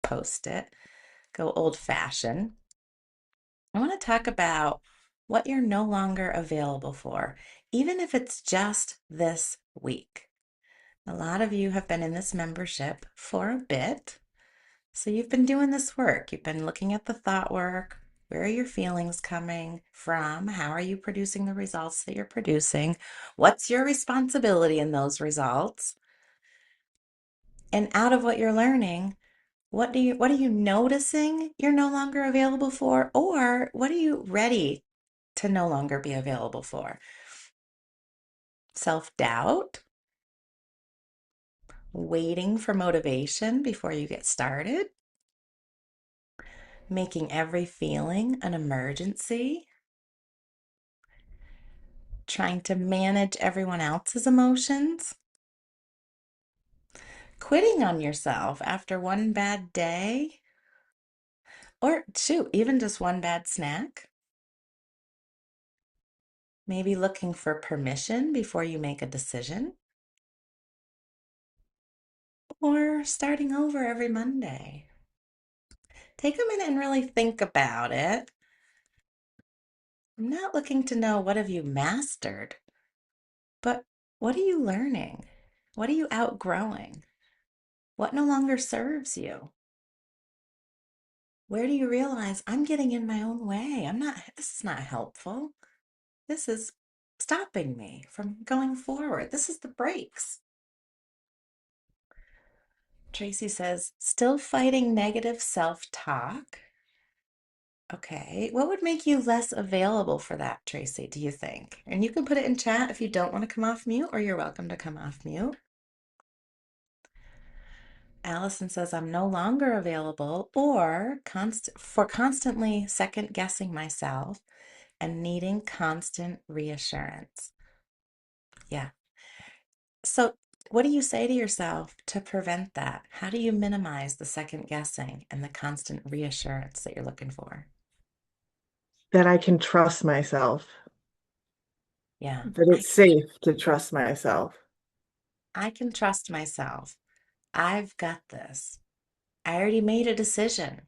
post it, go old fashioned. I want to talk about what you're no longer available for, even if it's just this week. A lot of you have been in this membership for a bit. So you've been doing this work. You've been looking at the thought work. Where are your feelings coming from? How are you producing the results that you're producing? What's your responsibility in those results? And out of what you're learning, what are you noticing you're no longer available for? Or what are you ready to no longer be available for? Self-doubt, waiting for motivation before you get started, making every feeling an emergency, trying to manage everyone else's emotions, quitting on yourself after one bad day, or shoot, even just one bad snack, maybe looking for permission before you make a decision, or starting over every Monday. Take a minute and really think about it. I'm not looking to know what have you mastered, but what are you learning? What are you outgrowing? What no longer serves you? Where do you realize I'm getting in my own way? This is not helpful. This is stopping me from going forward. This is the brakes. Tracy says, still fighting negative self-talk. Okay, what would make you less available for that, Tracy, do you think? And you can put it in chat if you don't want to come off mute, or you're welcome to come off mute. Allison says, I'm no longer available or constantly second guessing myself and needing constant reassurance. Yeah. So, what do you say to yourself to prevent that? How do you minimize the second guessing and the constant reassurance that you're looking for? That I can trust myself, Yeah, that it's safe to trust myself. I can trust myself. I've got this. I already made a decision,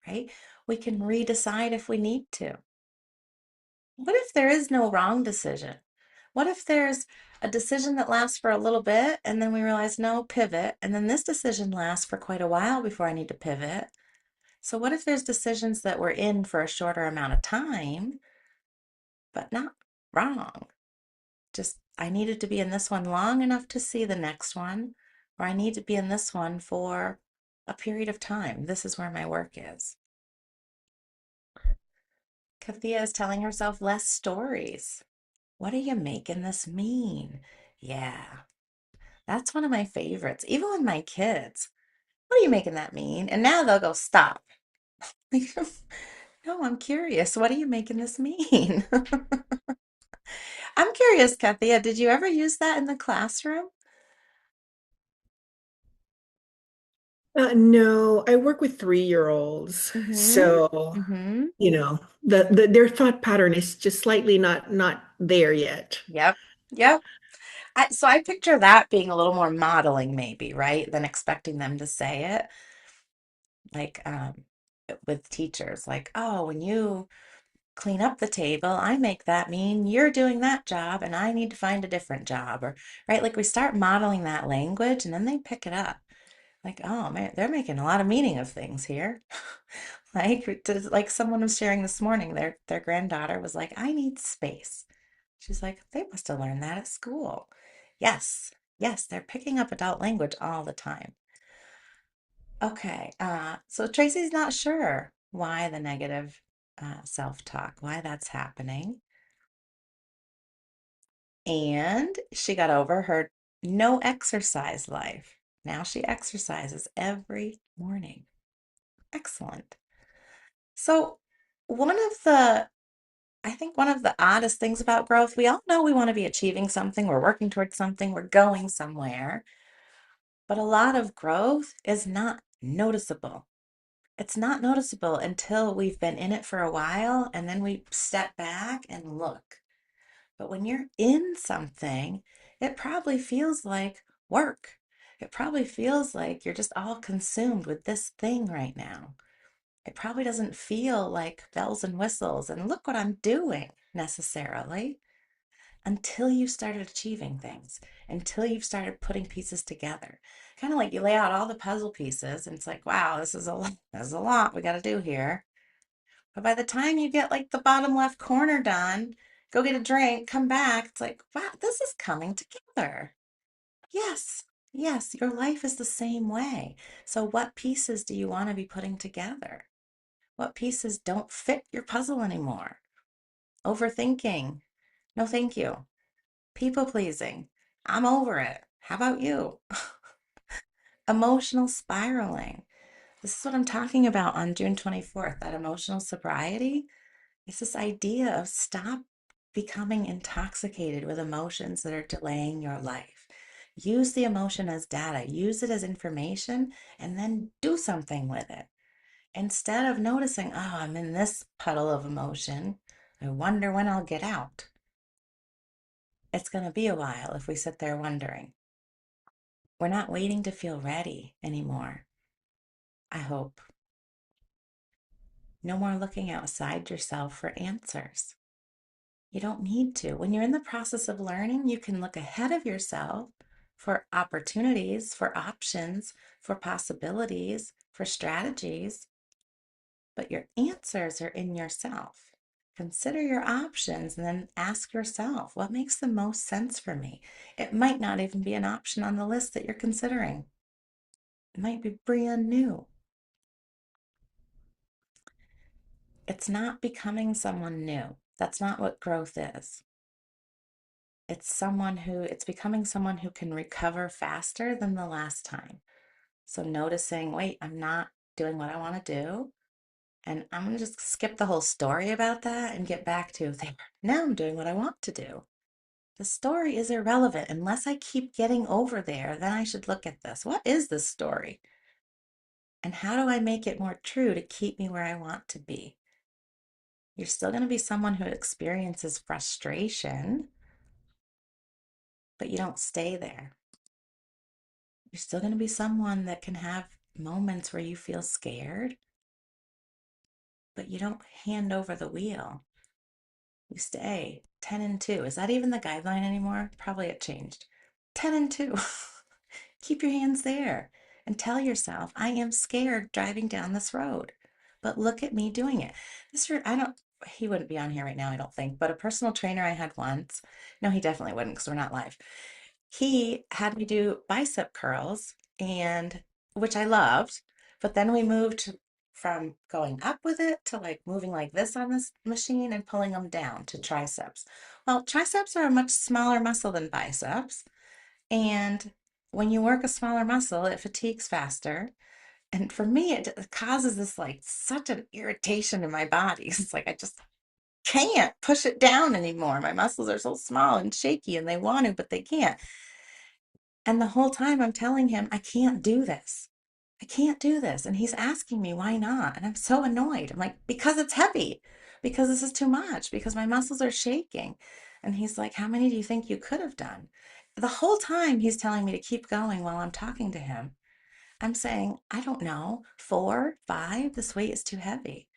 right? We can redecide if we need to. What if there is no wrong decision? What if there's a decision that lasts for a little bit and then we realize, no, pivot, and then this decision lasts for quite a while before I need to pivot? So, what if there's decisions that we're in for a shorter amount of time, but not wrong? Just, I needed to be in this one long enough to see the next one, or I need to be in this one for a period of time. This is where my work is. Kathia is telling herself less stories. What are you making this mean? Yeah, that's one of my favorites. Even with my kids, what are you making that mean? And now they'll go, stop. No, I'm curious. What are you making this mean? I'm curious, Kathia, did you ever use that in the classroom? No, I work with 3-year-olds, Mm-hmm. so Mm-hmm. their thought pattern is just slightly not there yet. Yep. Yep. So I picture that being a little more modeling, maybe, right? Than expecting them to say it. Like with teachers, like, oh, when you clean up the table, I make that mean you're doing that job and I need to find a different job. Or, right? Like we start modeling that language and then they pick it up. Like, oh man, they're making a lot of meaning of things here. Like someone was sharing this morning, their granddaughter was like, I need space. She's like, they must have learned that at school. Yes, yes, they're picking up adult language all the time. Okay, so Tracy's not sure why the negative self-talk, why that's happening. And she got over her no exercise life. Now she exercises every morning. Excellent. So, one of the, I think one of the oddest things about growth, we all know we want to be achieving something, we're working towards something, we're going somewhere, but a lot of growth is not noticeable. It's not noticeable until we've been in it for a while and then we step back and look. But when you're in something, it probably feels like work. It probably feels like you're just all consumed with this thing right now. It probably doesn't feel like bells and whistles and look what I'm doing necessarily until you started achieving things, until you've started putting pieces together. Kind of like you lay out all the puzzle pieces and it's like, wow, this is a lot, there's a lot we got to do here. But by the time you get like the bottom left corner done, go get a drink, come back, it's like, wow, this is coming together. Yes, yes, your life is the same way. So, what pieces do you want to be putting together? What pieces don't fit your puzzle anymore? Overthinking. No, thank you. People pleasing. I'm over it. How about you? Emotional spiraling. This is what I'm talking about on June 24th, that emotional sobriety. It's this idea of stop becoming intoxicated with emotions that are delaying your life. Use the emotion as data, use it as information, and then do something with it. Instead of noticing, oh, I'm in this puddle of emotion, I wonder when I'll get out. It's going to be a while if we sit there wondering. We're not waiting to feel ready anymore, I hope. No more looking outside yourself for answers. You don't need to. When you're in the process of learning, you can look ahead of yourself for opportunities, for options, for possibilities, for strategies, but your answers are in yourself. Consider your options and then ask yourself, what makes the most sense for me? It might not even be an option on the list that you're considering. It might be brand new. It's not becoming someone new. That's not what growth is. It's becoming someone who can recover faster than the last time. So noticing, wait, I'm not doing what I want to do. And I'm going to just skip the whole story about that and get back to there. Now I'm doing what I want to do. The story is irrelevant unless I keep getting over there. Then I should look at this. What is this story? And how do I make it more true to keep me where I want to be? You're still going to be someone who experiences frustration, but you don't stay there. You're still going to be someone that can have moments where you feel scared, but you don't hand over the wheel. You stay 10 and 2. Is that even the guideline anymore? Probably it changed. 10 and 2. Keep your hands there and tell yourself, I am scared driving down this road, but look at me doing it. I don't, he wouldn't be on here right now, I don't think, but a personal trainer I had once, no, he definitely wouldn't because we're not live. He had me do bicep curls and which I loved, but then we moved from going up with it to like moving like this on this machine and pulling them down to triceps. Well, triceps are a much smaller muscle than biceps, and when you work a smaller muscle, it fatigues faster. And for me, it causes this like such an irritation in my body. It's like I just can't push it down anymore. My muscles are so small and shaky and they want to, but they can't. And the whole time I'm telling him, I can't do this. I can't do this. And he's asking me, why not? And I'm so annoyed. I'm like, because it's heavy, because this is too much, because my muscles are shaking. And he's like, how many do you think you could have done? The whole time he's telling me to keep going while I'm talking to him. I'm saying, I don't know, 4, 5, this weight is too heavy.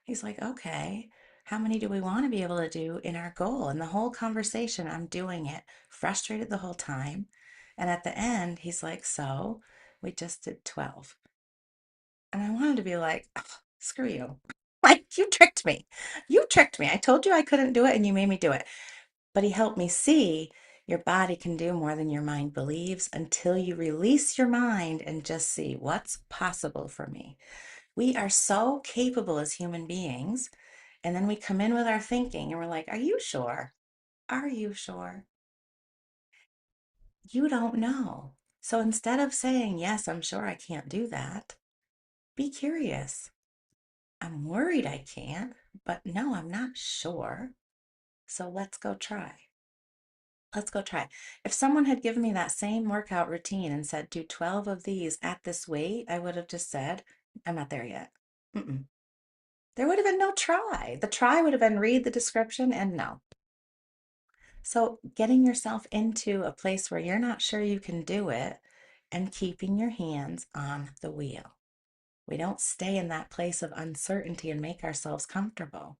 He's like, okay, how many do we want to be able to do in our goal? And the whole conversation, I'm doing it, frustrated the whole time. And at the end, he's like, so we just did 12. And I wanted to be like, "Ugh, screw you. Like, you tricked me. You tricked me. I told you I couldn't do it and you made me do it. But he helped me see your body can do more than your mind believes until you release your mind and just see what's possible for me. We are so capable as human beings. And then we come in with our thinking and we're like, are you sure? Are you sure? You don't know. So instead of saying, yes, I'm sure I can't do that, be curious. I'm worried I can't, but no, I'm not sure. So let's go try. Let's go try. If someone had given me that same workout routine and said, do 12 of these at this weight, I would have just said, I'm not there yet. Mm-mm. There would have been no try. The try would have been read the description and no. So getting yourself into a place where you're not sure you can do it and keeping your hands on the wheel. We don't stay in that place of uncertainty and make ourselves comfortable.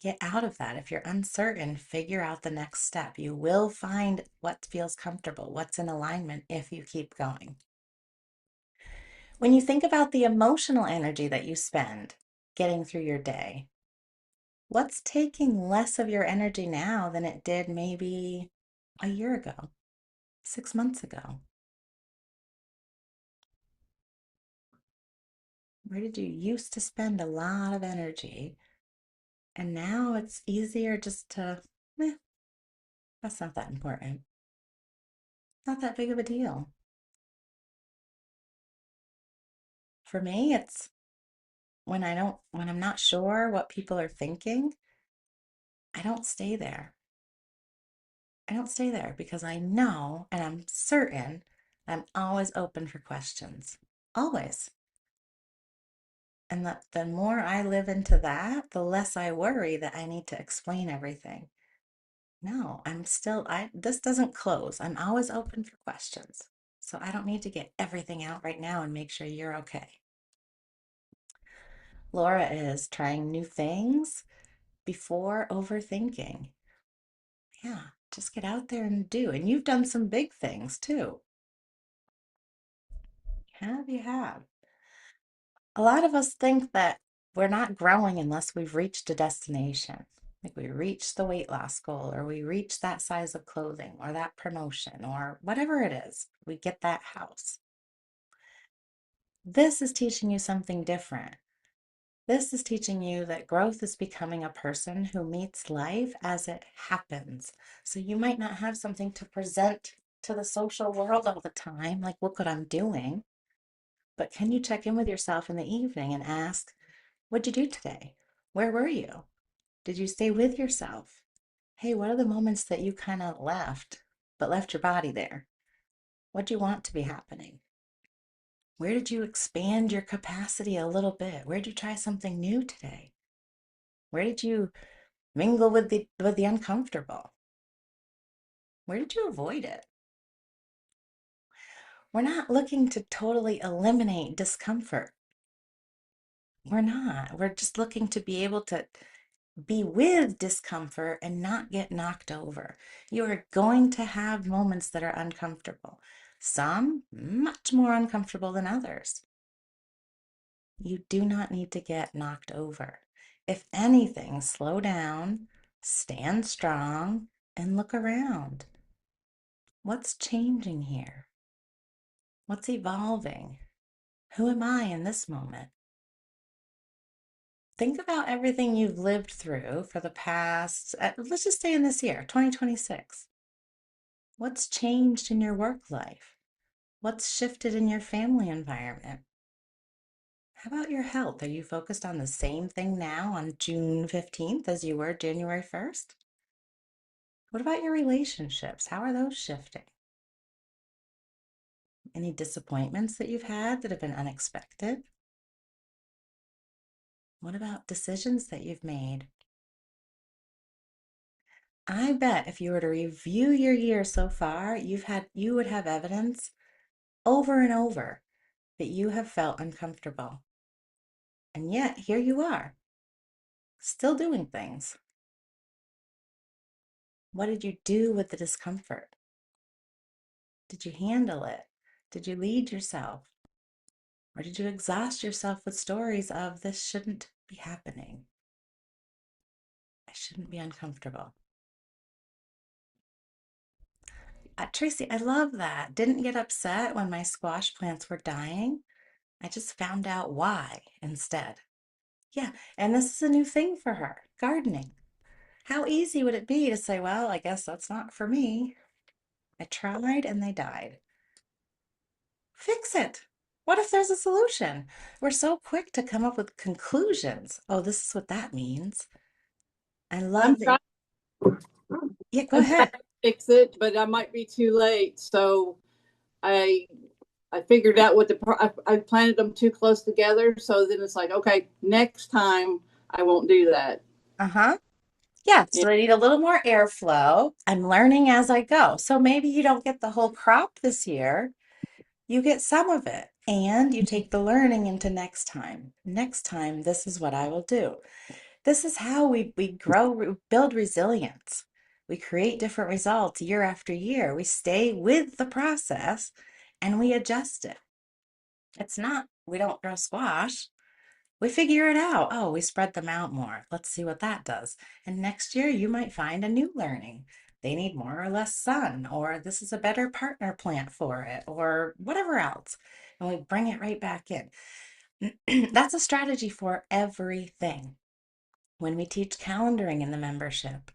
Get out of that. If you're uncertain, figure out the next step. You will find what feels comfortable, what's in alignment if you keep going. When you think about the emotional energy that you spend getting through your day, what's taking less of your energy now than it did maybe a year ago, 6 months ago? Where did you used to spend a lot of energy? And now it's easier just to, eh, that's not that important. Not that big of a deal. For me, it's when I'm not sure what people are thinking, I don't stay there. I don't stay there because I know and I'm certain I'm always open for questions. Always. And the more I live into that, the less I worry that I need to explain everything. No, this doesn't close. I'm always open for questions. So I don't need to get everything out right now and make sure you're okay. Laura is trying new things before overthinking. Yeah, just get out there and do. And you've done some big things too. You have. A lot of us think that we're not growing unless we've reached a destination. Like we reach the weight loss goal, or we reach that size of clothing, or that promotion, or whatever it is. We get that house. This is teaching you something different. This is teaching you that growth is becoming a person who meets life as it happens. So you might not have something to present to the social world all the time, like, look what I'm doing. But can you check in with yourself in the evening and ask, what'd you do today? Where were you? Did you stay with yourself? Hey, what are the moments that you kind of left, but left your body there? What do you want to be happening? Where did you expand your capacity a little bit? Where did you try something new today? Where did you mingle with the uncomfortable? Where did you avoid it? We're not looking to totally eliminate discomfort. We're not. We're just looking to be able to be with discomfort and not get knocked over. You are going to have moments that are uncomfortable, some much more uncomfortable than others. You do not need to get knocked over. If anything, slow down, stand strong, and look around. What's changing here? What's evolving? Who am I in this moment? Think about everything you've lived through for the past, let's just say in this year, 2026. What's changed in your work life? What's shifted in your family environment? How about your health? Are you focused on the same thing now on June 15th as you were January 1st? What about your relationships? How are those shifting? Any disappointments that you've had that have been unexpected? What about decisions that you've made? I bet if you were to review your year so far, you would have evidence over and over that you have felt uncomfortable. And yet here you are, still doing things. What did you do with the discomfort? Did you handle it? Did you lead yourself? Or did you exhaust yourself with stories of this shouldn't be happening? I shouldn't be uncomfortable. Tracy, I love that. Didn't get upset when my squash plants were dying. I just found out why instead. Yeah, and this is a new thing for her, gardening. How easy would it be to say, well, I guess that's not for me? I tried and they died. Fix it. What if there's a solution? We're so quick to come up with conclusions. Oh, this is what that means. I I'm love trying, that. Yeah, go I'm trying ahead. to fix it, but I might be too late. So I I figured out what I planted them too close together. So then it's like, okay, next time I won't do that. Uh-huh. Yeah, Yeah. so they need a little more airflow. I'm learning as I go. So maybe you don't get the whole crop this year. You get some of it and you take the learning into next time. Next time, this is what I will do. This is how we grow, build resilience. We create different results year after year. We stay with the process and we adjust it. It's not, we don't grow squash. We figure it out. Oh, we spread them out more. Let's see what that does. And next year, you might find a new learning. They need more or less sun, or this is a better partner plant for it, or whatever else. And we bring it right back in. That's a strategy for everything. When we teach calendaring in the membership,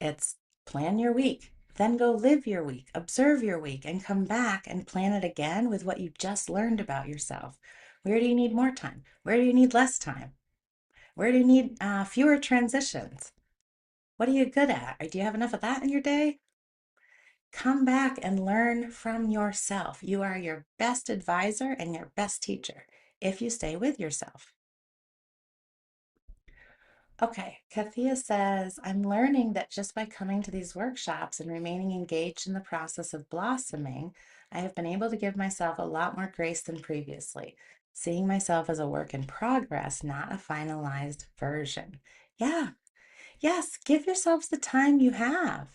it's plan your week, then go live your week, observe your week, and come back and plan it again with what you just learned about yourself. Where do you need more time? Where do you need less time? Where do you need fewer transitions? What are you good at? Or do you have enough of that in your day? Come back and learn from yourself. You are your best advisor and your best teacher if you stay with yourself. Okay, Kathia says, I'm learning that just by coming to these workshops and remaining engaged in the process of blossoming, I have been able to give myself a lot more grace than previously, seeing myself as a work in progress, not a finalized version. Yeah, yes, give yourselves the time you have.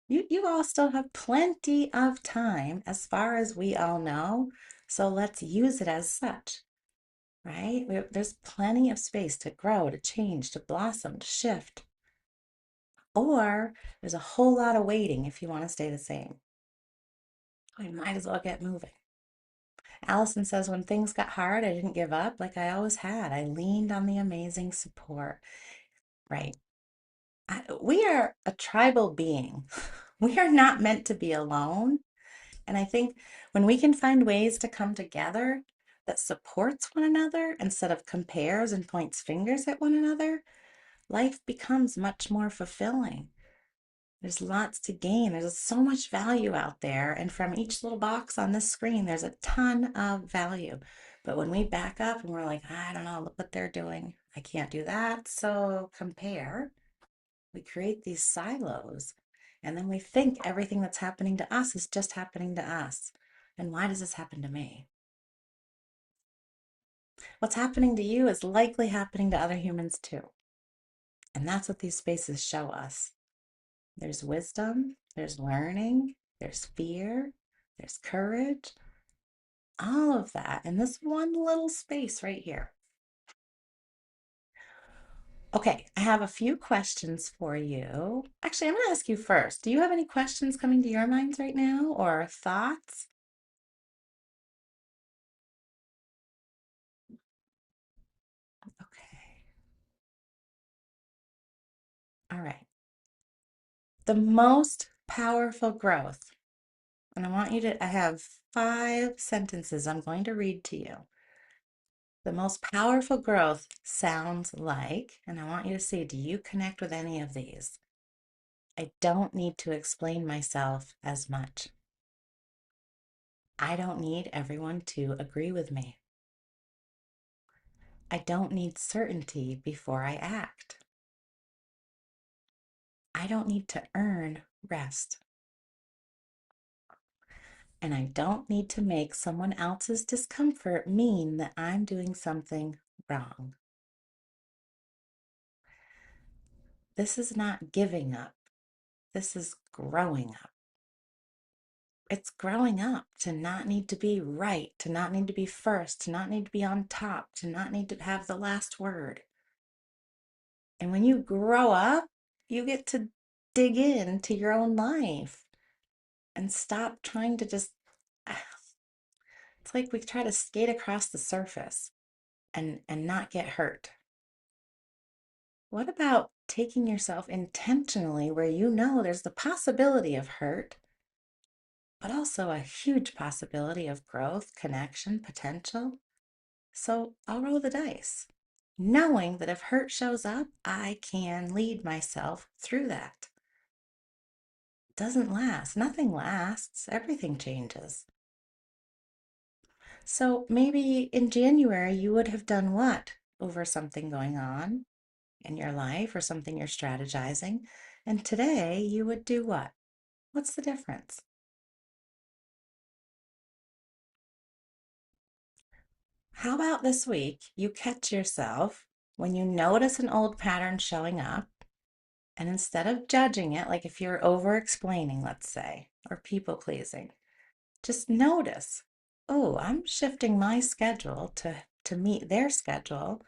You all still have plenty of time as far as we all know, so let's use it as such, right? There's plenty of space to grow, to change, to blossom, to shift. Or there's a whole lot of waiting if you want to stay the same. We might as well get moving. Allison says, when things got hard, I didn't give up like I always had. I leaned on the amazing support. Right. We are a tribal being. We are not meant to be alone. And I think when we can find ways to come together that supports one another instead of compares and points fingers at one another, life becomes much more fulfilling. There's lots to gain. There's so much value out there. And from each little box on this screen, there's a ton of value. But when we back up and we're like, I don't know, look what they're doing. I can't do that. So compare. We create these silos. And then we think everything that's happening to us is just happening to us. And why does this happen to me? What's happening to you is likely happening to other humans too. And that's what these spaces show us. There's wisdom, there's learning, there's fear, there's courage, all of that in this one little space right here. Okay, I have a few questions for you. Actually, I'm going to ask you first. Do you have any questions coming to your minds right now or thoughts? Okay, all right. The most powerful growth, and I have 5 sentences I'm going to read to you. The most powerful growth sounds like, and I want you to see, do you connect with any of these? I don't need to explain myself as much. I don't need everyone to agree with me. I don't need certainty before I act. I don't need to earn rest. And I don't need to make someone else's discomfort mean that I'm doing something wrong. This is not giving up. This is growing up. It's growing up to not need to be right, to not need to be first, to not need to be on top, to not need to have the last word. And when you grow up, you get to dig into your own life and stop trying to just, it's like we try to skate across the surface and not get hurt. What about taking yourself intentionally where you know there's the possibility of hurt, but also a huge possibility of growth, connection, potential? So I'll roll the dice, knowing that if hurt shows up, I can lead myself through that. It doesn't last. Nothing lasts. Everything changes. So maybe in January, you would have done what over something going on in your life or something you're strategizing. And today you would do what? What's the difference? How about this week you catch yourself when you notice an old pattern showing up, and instead of judging it, like if you're over explaining, let's say, or people pleasing, just notice, oh, I'm shifting my schedule to meet their schedule,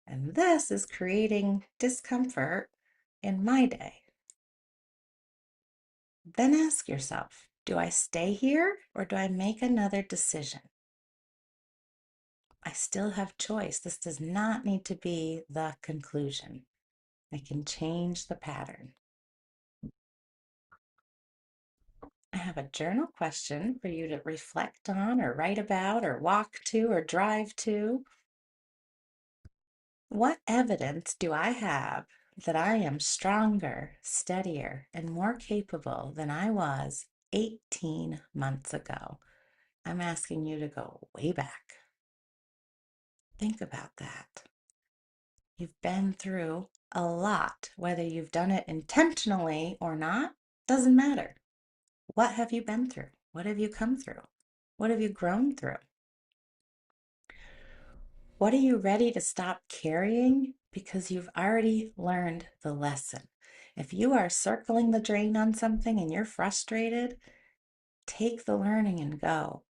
and this is creating discomfort in my day. Then ask yourself, do I stay here or do I make another decision? I still have choice. This does not need to be the conclusion. I can change the pattern. I have a journal question for you to reflect on or write about or walk to or drive to. What evidence do I have that I am stronger, steadier, and more capable than I was 18 months ago? I'm asking you to go way back. Think about that. You've been through a lot, whether you've done it intentionally or not, doesn't matter. What have you been through? What have you come through? What have you grown through? What are you ready to stop carrying because you've already learned the lesson? If you are circling the drain on something and you're frustrated, take the learning and go.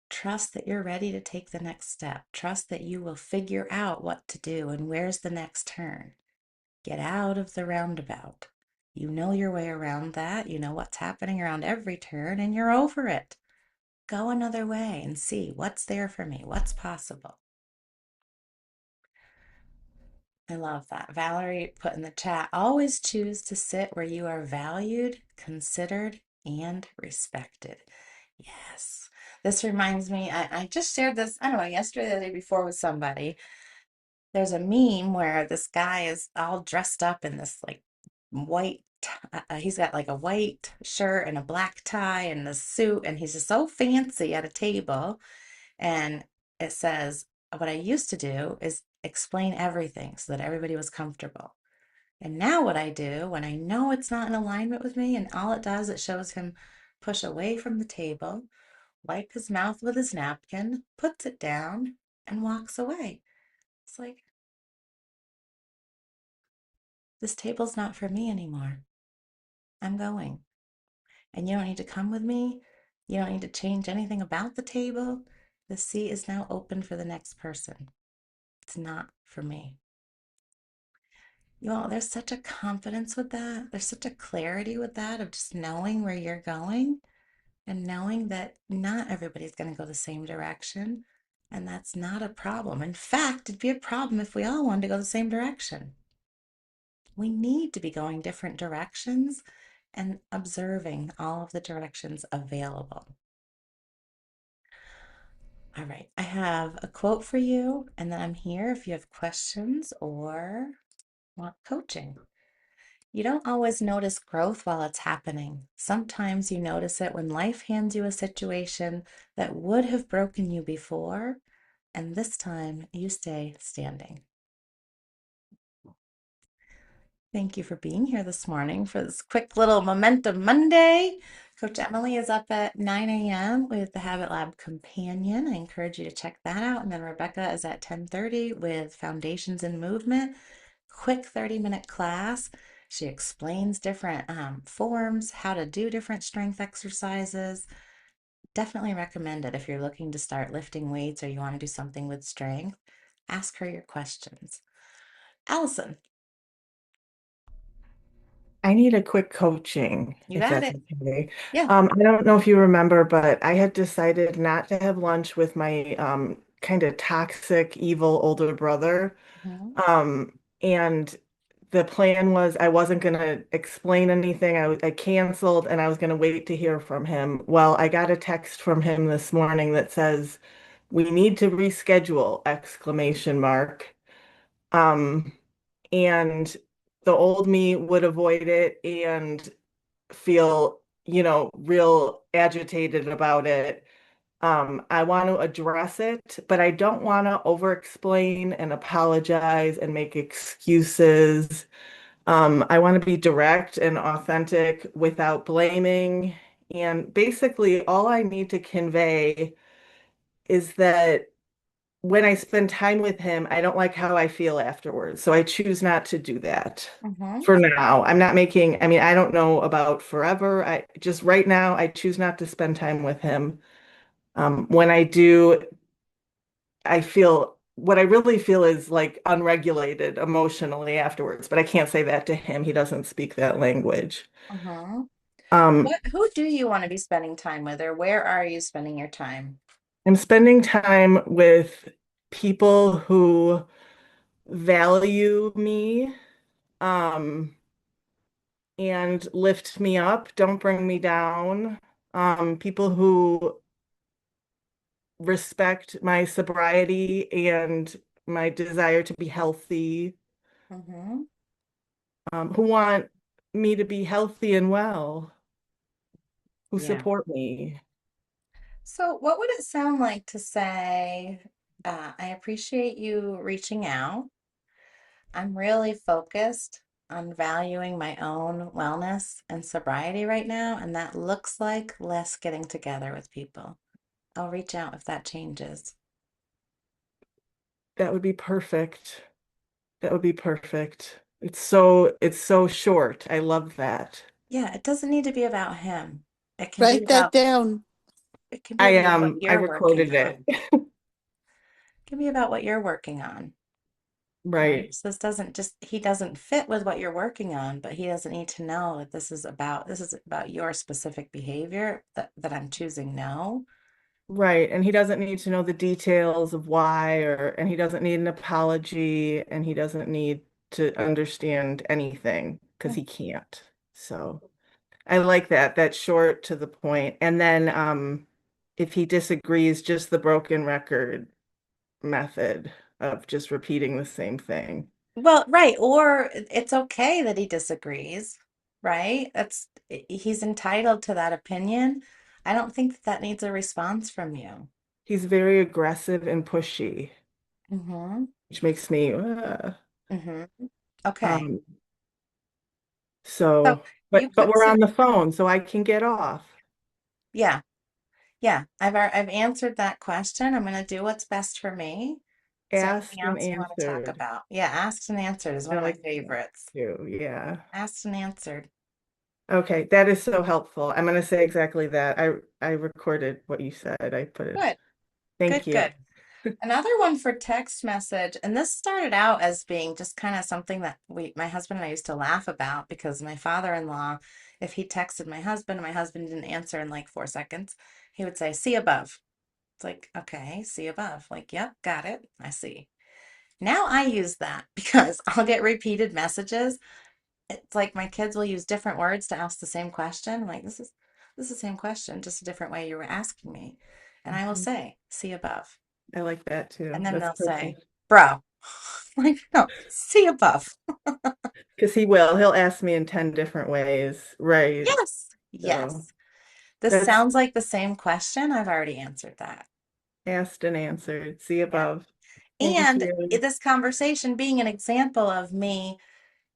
Trust that you're ready to take the next step. Trust that you will figure out what to do and where's the next turn. Get out of the roundabout. You know your way around that. You know what's happening around every turn, and you're over it. Go another way and see what's there for me, what's possible. I love that. Valerie put in the chat, always choose to sit where you are valued, considered, and respected. Yes. This reminds me, I just shared this, I don't know, yesterday or the day before with somebody. There's a meme where this guy is all dressed up in this like white, he's got like a white shirt and a black tie and a suit, and he's just so fancy at a table. And it says, what I used to do is explain everything so that everybody was comfortable. And now what I do when I know it's not in alignment with me, and all it does, it shows him push away from the table, wipe his mouth with his napkin, puts it down, and walks away. It's like, this table's not for me anymore. I'm going. And you don't need to come with me. You don't need to change anything about the table. The seat is now open for the next person. It's not for me. You all, there's such a confidence with that. There's such a clarity with that of just knowing where you're going and knowing that not everybody's going to go the same direction. And that's not a problem. In fact, it'd be a problem if we all wanted to go the same direction. We need to be going different directions and observing all of the directions available. All right, I have a quote for you, and then I'm here if you have questions or want coaching. You don't always notice growth while it's happening. Sometimes you notice it when life hands you a situation that would have broken you before, and this time you stay standing. Thank you for being here this morning for this quick little Momentum Monday. Coach Emily is up at 9 a.m. with the Habit Lab Companion. I encourage you to check that out. And then Rebecca is at 10:30 with Foundations in Movement. Quick 30-minute class. She explains different forms, how to do different strength exercises. Definitely recommend it if you're looking to start lifting weights or you want to do something with strength. Ask her your questions. Allison, I need a quick coaching, you if got that's it. okay. Yeah. I don't know if you remember, but I had decided not to have lunch with my kind of toxic, evil older brother. Mhm. And the plan was I wasn't going to explain anything. I canceled and I was going to wait to hear from him. Well, I got a text from him this morning that says, "We need to reschedule!" exclamation mark. Um, and the old me would avoid it and feel, real agitated about it. I want to address it, but I don't want to over explain and apologize and make excuses. I want to be direct and authentic without blaming. And basically, all I need to convey is that when I spend time with him, I don't like how I feel afterwards. So I choose not to do that Mm-hmm. for now. I'm not making, I mean, I don't know about forever. I just right now, I choose not to spend time with him. When I do, I feel what I really feel is like unregulated emotionally afterwards, but I can't say that to him. He doesn't speak that language. Mm-hmm. Um, Who do you want to be spending time with, or where are you spending your time? I'm spending time with people who value me, um, and lift me up, don't bring me down. People who respect my sobriety and my desire to be healthy, Mm-hmm. who want me to be healthy and well, who Yeah. support me. So, what would it sound like to say, I appreciate you reaching out. I'm really focused on valuing my own wellness and sobriety right now, and that looks like less getting together with people. I'll reach out if that changes. That would be perfect. That would be perfect. It's so short. I love that. Yeah, it doesn't need to be about him. It can be Write that about down. it can be about what I you're working recorded it. on. It can be about what you're working on. Right? Right. So this doesn't just he doesn't fit with what you're working on, but he doesn't need to know that this is about your specific behavior that I'm choosing no. Right. And he doesn't need to know the details of why, and he doesn't need an apology, and he doesn't need to understand anything because he can't. So I like that. That's short to the point. And then if he disagrees, just the broken record method of just repeating the same thing. Well, right, or it's okay that he disagrees, right? He's entitled to that opinion. I don't think that that needs a response from you. He's very aggressive and pushy, Mm-hmm. which makes me Mm-hmm. Okay. um So so you but could we're say, on the phone, so I can get off. yeah, yeah. I've answered that question. I'm going to do what's best for me. Is there anything Asked and else you want to talk answered. about? Yeah, asked and answered is one I of my like that favorites. too. Yeah. Asked and answered. Okay, that is so helpful. I'm going to say exactly that. I recorded what you said. I put it. Good, Thank good, you. good. Another one for text message, and this started out as being just kind of something that my husband and I used to laugh about because my father-in-law, if he texted my husband didn't answer in like 4 seconds, he would say, "See above." It's like, okay, see above. Like, yep, got it. I see. Now I use that because I'll get repeated messages. It's like my kids will use different words to ask the same question. I'm like, this is the same question, just a different way you were asking me. And I will Mhm. say, see above. I like that too. And then That's they'll say, perfect. bro. Like, no, see above. Because he will. He'll ask me in 10 different ways. Right. Yes. So Yes. This that's sounds like the same question. I've already answered that. asked and answered. See Yeah. above. Thank And you. this conversation being an example of me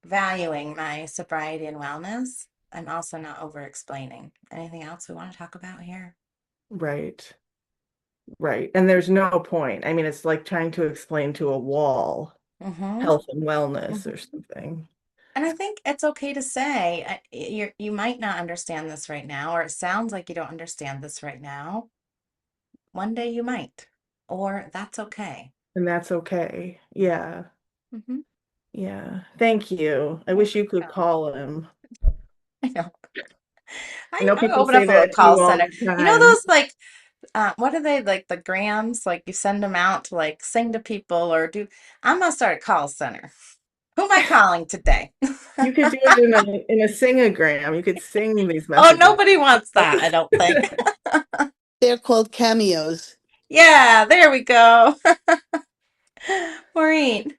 valuing my sobriety and wellness, I'm also not over explaining. Anything else we want to talk about here? Right. Right. And there's no point. I mean, it's like trying to explain to a wall Mm-hmm. health and wellness or Mm-hmm. something. And I think it's okay to say you might not understand this right now, or it sounds like you don't understand this right now. One day you might, or that's okay. And that's okay. Yeah. Hmm. Yeah. Thank you. I You're wish you could welcome. call him. I know. I know I people open say up a little that to call you all center. the You know time. those like what are they like the grams? Like you send them out to like sing to people or do I'm gonna start a call center. Who am I calling today? You could do it in a singagram. You could sing these Oh, messages. nobody wants that, I don't think. They're called cameos. Yeah, there we go. Maureen.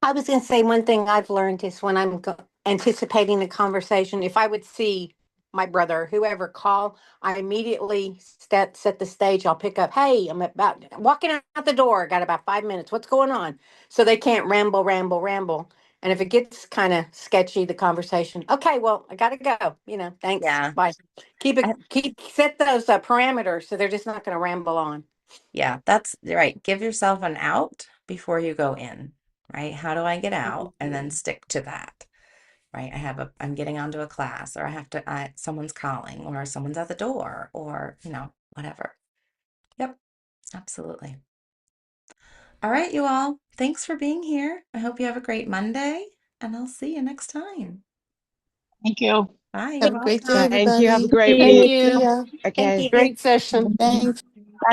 I was going to say one thing I've learned is when anticipating a conversation, if I would see my brother, whoever call, I immediately set the stage. I'll pick up, hey, I'm about walking out the door. Got about 5 minutes. What's going on? So they can't ramble, ramble, ramble. And if it gets kind of sketchy, the conversation, okay, well, I got to go. Thanks. Yeah. Bye. I, Set those parameters so they're just not going to ramble on. Yeah, that's right. Give yourself an out before you go in, right? How do I get out? And then stick to that, right? I'm getting onto a class, or someone's calling, or someone's at the door, or, whatever. Yep, absolutely. All right, you all. Thanks for being here. I hope you have a great Monday, and I'll see you next time. Thank you. Bye. Have a great day, Thank you. Have a everybody. great Thank week. See you. ya. Thank Okay. you. Great session. Thanks.